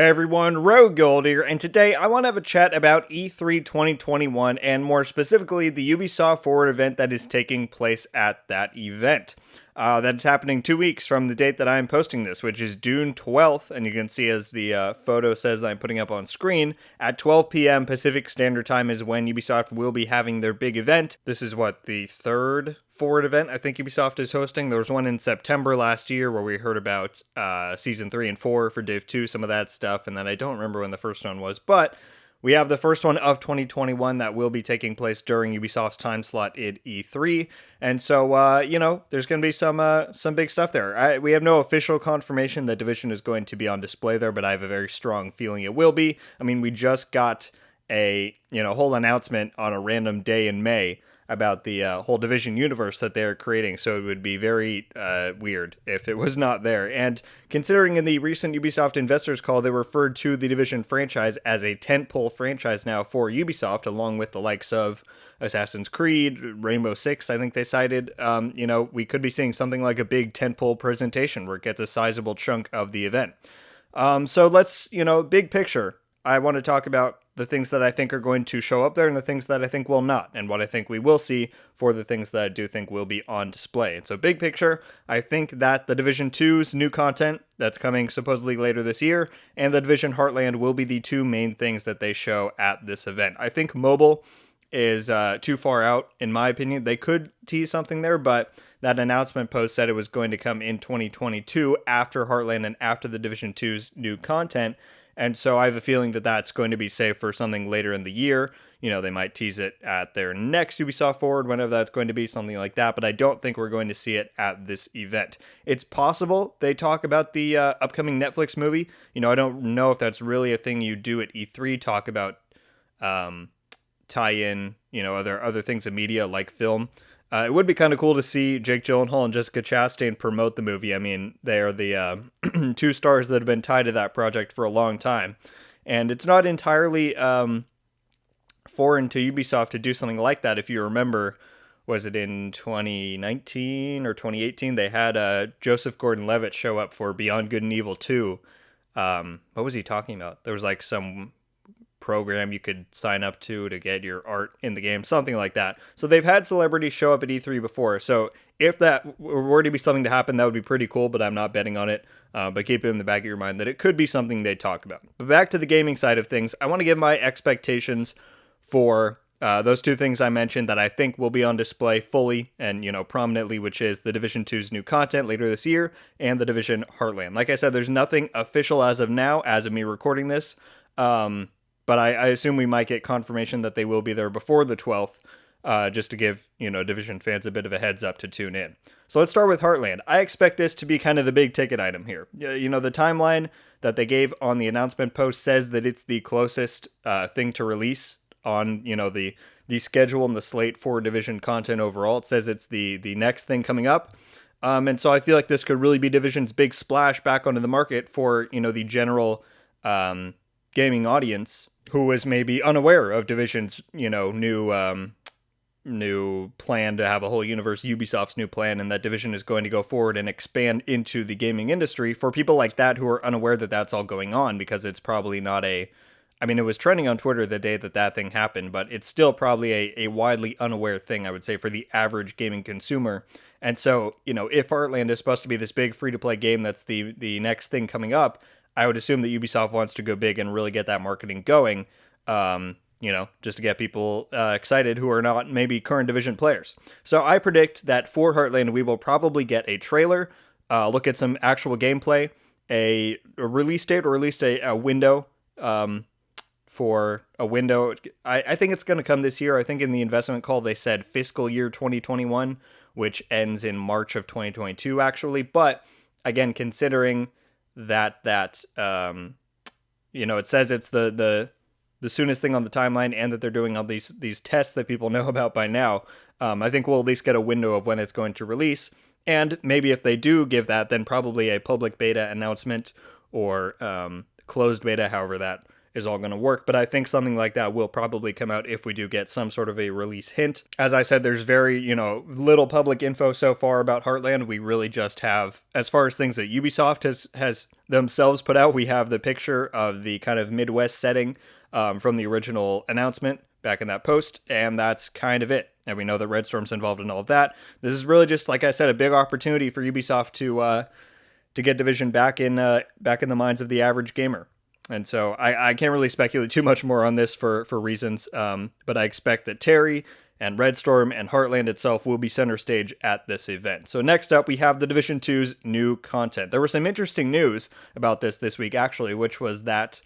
Hey everyone, RogueGold here, and today I want to have a chat about E3 2021 and more specifically the Ubisoft Forward event that is taking place at that event. That's happening 2 weeks from the date that I'm posting this, which is June 12th, and you can see as the photo says I'm putting up on screen, at 12 p.m. Pacific Standard Time is when Ubisoft will be having their big event. This is the third Forward event I think Ubisoft is hosting. There was one in September last year where we heard about Season 3 and 4 for Div 2, some of that stuff, and then I don't remember when the first one was, but we have the first one of 2021 that will be taking place during Ubisoft's time slot in E3, and so, there's going to be some big stuff there. We have no official confirmation that Division is going to be on display there, but I have a very strong feeling it will be. I mean, we just got a, whole announcement on a random day in May about the whole Division universe that they're creating, so it would be very weird if it was not there. And considering in the recent Ubisoft investors call, they referred to the Division franchise as a tentpole franchise now for Ubisoft, along with the likes of Assassin's Creed, Rainbow Six, I think they cited. We could be seeing something like a big tentpole presentation where it gets a sizable chunk of the event. So let's, big picture, I want to talk about the things that I think are going to show up there and the things that I think will not, and what I think we will see for the things that I do think will be on display. And so big picture, I think that the Division 2's new content that's coming supposedly later this year and the Division Heartland will be the two main things that they show at this event. I think mobile is too far out, in my opinion. They could tease something there, but that announcement post said it was going to come in 2022 after Heartland and after the Division 2's new content. And so I have a feeling that that's going to be safe for something later in the year. They might tease it at their next Ubisoft Forward, whenever that's going to be, something like that. But I don't think we're going to see it at this event. It's possible they talk about the upcoming Netflix movie. I don't know if that's really a thing you do at E3, talk about tie in, other things of media like film. It would be kind of cool to see Jake Gyllenhaal and Jessica Chastain promote the movie. I mean, they are the two stars that have been tied to that project for a long time. And it's not entirely foreign to Ubisoft to do something like that. If you remember, was it in 2019 or 2018? They had Joseph Gordon-Levitt show up for Beyond Good and Evil 2. What was he talking about? There was some program you could sign up to get your art in the game, something like that. So they've had celebrities show up at E3 before. So if that were to be something to happen, that would be pretty cool, but I'm not betting on it. But keep it in the back of your mind that it could be something they talk about. But back to the gaming side of things, I want to give my expectations for those two things I mentioned that I think will be on display fully and, prominently, which is the Division 2's new content later this year and the Division Heartland. Like I said, there's nothing official as of now, as of me recording this. But I assume we might get confirmation that they will be there before the 12th, just to give, Division fans a bit of a heads up to tune in. So let's start with Heartland. I expect this to be kind of the big ticket item here. The timeline that they gave on the announcement post says that it's the closest thing to release on, the schedule and the slate for Division content overall. It says it's the next thing coming up. And so I feel like this could really be Division's big splash back onto the market for, the general gaming audience who was maybe unaware of Division's, new plan to have a whole universe, Ubisoft's new plan, and that Division is going to go forward and expand into the gaming industry. For people like that who are unaware that that's all going on, because it's probably not it was trending on Twitter the day that thing happened, but it's still probably a widely unaware thing, I would say, for the average gaming consumer. And so, if Heartland is supposed to be this big free-to-play game that's the next thing coming up, I would assume that Ubisoft wants to go big and really get that marketing going, just to get people excited who are not maybe current Division players. So I predict that for Heartland, we will probably get a trailer, look at some actual gameplay, a release date, or at least a window for a window. I think it's going to come this year. I think in the investment call, they said fiscal year 2021, which ends in March of 2022, actually. But again, considering that it says it's the soonest thing on the timeline, and that they're doing all these tests that people know about by now, I think we'll at least get a window of when it's going to release. And maybe if they do give that, then probably a public beta announcement or closed beta, however that is all going to work. But I think something like that will probably come out if we do get some sort of a release hint. As I said, there's very, little public info so far about Heartland. We really just have, as far as things that Ubisoft has themselves put out, we have the picture of the kind of Midwest setting from the original announcement back in that post, and that's kind of it. And we know that Red Storm's involved in all of that. This is really just, like I said, a big opportunity for Ubisoft to get Division back in the minds of the average gamer. And so I can't really speculate too much more on this for reasons, but I expect that Terry and Red Storm and Heartland itself will be center stage at this event. So next up, we have the Division 2's new content. There was some interesting news about this week, actually, which was that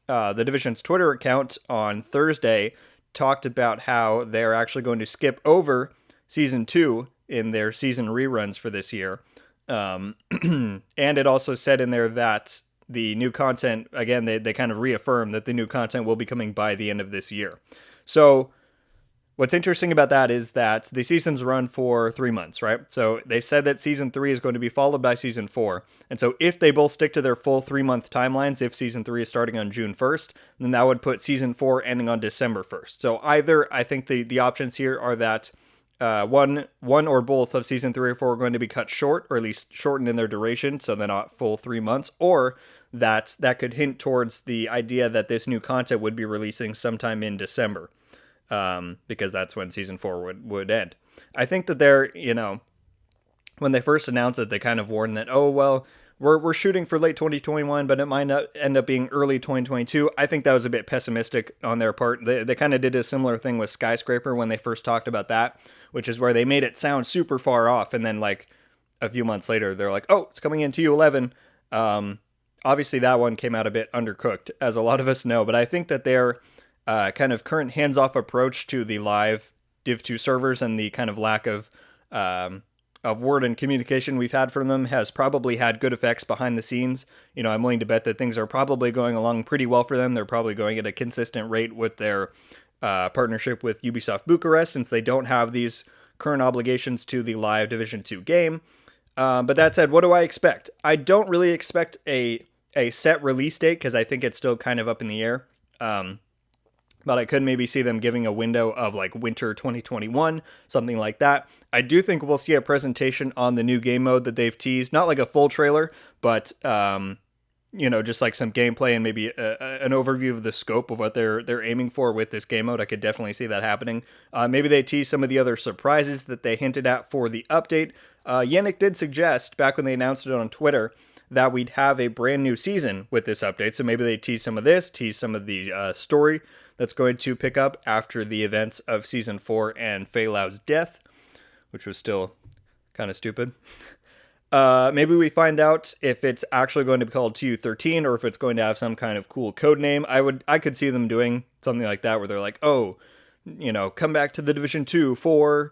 the Division's Twitter account on Thursday talked about how they're actually going to skip over Season 2 in their season reruns for this year. And it also said in there that the new content, again, they kind of reaffirmed that the new content will be coming by the end of this year. So what's interesting about that is that the seasons run for 3 months, right? So they said that Season 3 is going to be followed by Season 4. And so if they both stick to their full 3-month timelines, if Season 3 is starting on June 1st, then that would put Season 4 ending on December 1st. So either, I think the options here are that one or both of Season 3 or 4 are going to be cut short, or at least shortened in their duration, so they're not full 3 months, or that could hint towards the idea that this new content would be releasing sometime in December. Because that's when Season 4 would end. I think that they're, when they first announced it, they kind of warned that, oh, well, we're shooting for late 2021, but it might not end up being early 2022. I think that was a bit pessimistic on their part. They kind of did a similar thing with Skyscraper when they first talked about that, which is where they made it sound super far off, and then like a few months later, they're like, oh, it's coming in TU11. Obviously, that one came out a bit undercooked, as a lot of us know, but I think that they're kind of current hands-off approach to the live Div 2 servers and the kind of lack of word and communication we've had from them has probably had good effects behind the scenes. I'm willing to bet that things are probably going along pretty well for them. They're probably going at a consistent rate with their partnership with Ubisoft Bucharest, since they don't have these current obligations to the live Division 2 game. But that said, what do I expect? I don't really expect a set release date, because I think it's still kind of up in the air. But I could maybe see them giving a window of like winter 2021, something like that. I do think we'll see a presentation on the new game mode that they've teased, not like a full trailer, but just like some gameplay and maybe an overview of the scope of what they're aiming for with this game mode. I could definitely see that happening. Maybe they tease some of the other surprises that they hinted at for the update. Yannick did suggest back when they announced it on Twitter that we'd have a brand new season with this update. So maybe they tease some of this, tease some of the story that's going to pick up after the events of Season 4 and Fei Lao's death, which was still kind of stupid. Maybe we find out if it's actually going to be called TU13 or if it's going to have some kind of cool code name. I could see them doing something like that where they're like, oh, come back to the Division 2 for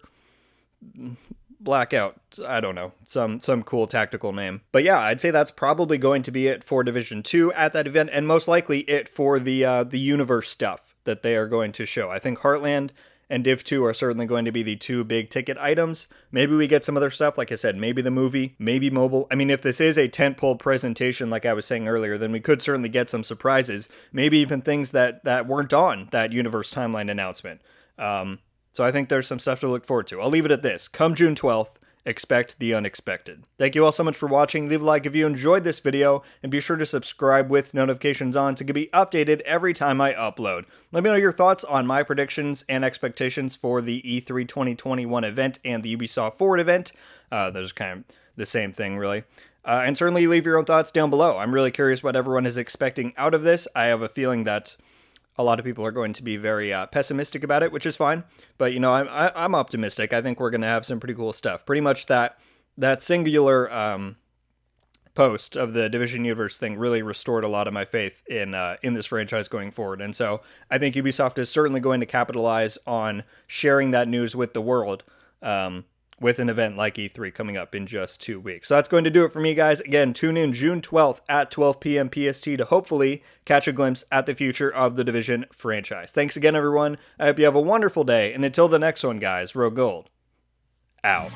Blackout. I don't know, some cool tactical name. But yeah, I'd say that's probably going to be it for Division 2 at that event, and most likely it for the universe stuff that they are going to show. I think Heartland and Div 2 are certainly going to be the two big ticket items. Maybe we get some other stuff, like I said, maybe the movie, maybe mobile. I mean, if this is a tentpole presentation, like I was saying earlier, then we could certainly get some surprises, maybe even things that weren't on that universe timeline announcement. So I think there's some stuff to look forward to. I'll leave it at this. Come June 12th, expect the unexpected. Thank you all so much for watching. Leave a like if you enjoyed this video, and be sure to subscribe with notifications on to be updated every time I upload. Let me know your thoughts on my predictions and expectations for the E3 2021 event and the Ubisoft Forward event. Those are kind of the same thing, really. And certainly leave your own thoughts down below. I'm really curious what everyone is expecting out of this. I have a feeling that a lot of people are going to be very pessimistic about it, which is fine. But, I'm optimistic. I think we're going to have some pretty cool stuff. Pretty much that singular post of the Division Universe thing really restored a lot of my faith in this franchise going forward. And so I think Ubisoft is certainly going to capitalize on sharing that news with the world with an event like E3 coming up in just 2 weeks. So that's going to do it for me, guys. Again, tune in June 12th at 12 p.m. PST to hopefully catch a glimpse at the future of the Division franchise. Thanks again, everyone. I hope you have a wonderful day. And until the next one, guys, RogueGold out.